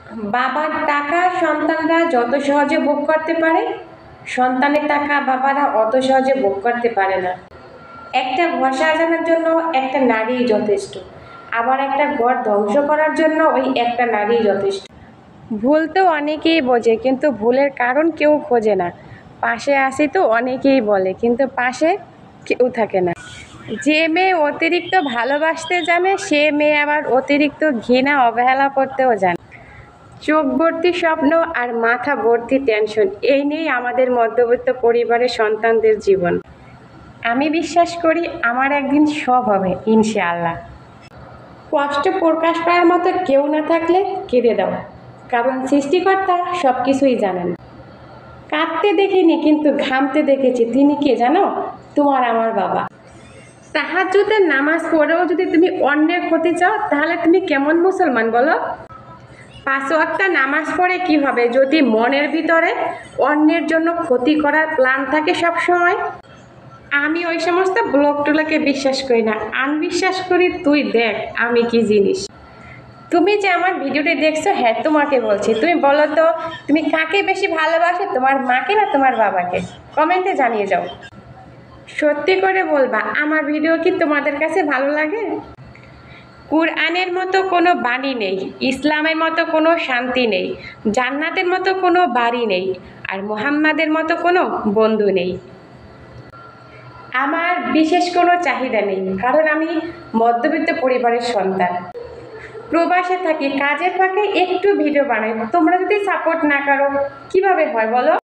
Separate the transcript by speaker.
Speaker 1: বাবার টাকা সন্তানরা যত সহজে ভোগ করতে পারে, সন্তানের টাকা বাবারা অত সহজে ভোগ করতে পারে না। একটা ঘর সাজানোর জন্য একটা নারীই যথেষ্ট, আবার একটা ঘর ধ্বংস করার জন্য ওই একটা নারীই যথেষ্ট। ভুল তো অনেকেই বোঝে, কিন্তু ভুলের কারণ কেউ খোঁজে না। পাশে আসি তো অনেকেই বলে, কিন্তু পাশে কেউ থাকে না। যে মেয়ে অতিরিক্ত ভালোবাসতে জানে, সে মেয়ে আবার অতিরিক্ত ঘৃণা অবহেলা করতেও জানে। চোখ ভর্তি স্বপ্ন আর মাথা ভর্তি টেনশন, এই নিয়েই আমাদের মধ্যবিত্ত পরিবারের সন্তানদের জীবন। আমি বিশ্বাস করি আমার একদিন সব হবে ইনশাআল্লাহ। কষ্ট প্রকাশ করার মতো কেউ না থাকলে কেঁদে দাও, কারণ সৃষ্টিকর্তা সব কিছুই জানেন। কাঁদতে দেখিনি, কিন্তু ঘামতে দেখেছি। তিনি কে জানো? তোমার আমার বাবা। তাহাজ্জুদের নামাজ পড়েও যদি তুমি অন্যের ক্ষতি চাও, তাহলে তুমি কেমন মুসলমান বলো? 5 ওয়াক্ত নামাজ পড়ে কি হবে যদি মনের ভিতরে অন্যের জন্য ক্ষতি করার প্ল্যান থাকে সব সময়? আমি ওই সমস্ত ব্লগ টুলাকে বিশ্বাস করি না, আনবিশ্বাস করি। তুই দেখ আমি কি জিনিস। তুমি যে আমার ভিডিওটি দেখছো, হ্যাঁ তোমাকে বলছি, তুমি বলো তো তুমি কাকে বেশি ভালোবাসো, তোমার মাকে না তোমার বাবাকে? কমেন্টে জানিয়ে যাও। সত্যি করে বলবা, আমার ভিডিও কি তোমাদের কাছে ভালো লাগে? কুরআনের মতো কোনো বাণী নেই, ইসলামের মতো কোনো শান্তি নেই, জান্নাতের মতো কোনো বাড়ি নেই, আর মুহাম্মাদের মতো কোনো বন্ধু নেই। আমার বিশেষ কোনো চাহিদা নেই, কারণ আমি মধ্যবিত্ত পরিবারের সন্তান। প্রবাসে থাকি, কাজের ফাঁকে একটু ভিডিও বানাই। তোমরা যদি সাপোর্ট না করো কিভাবে হয় বলো?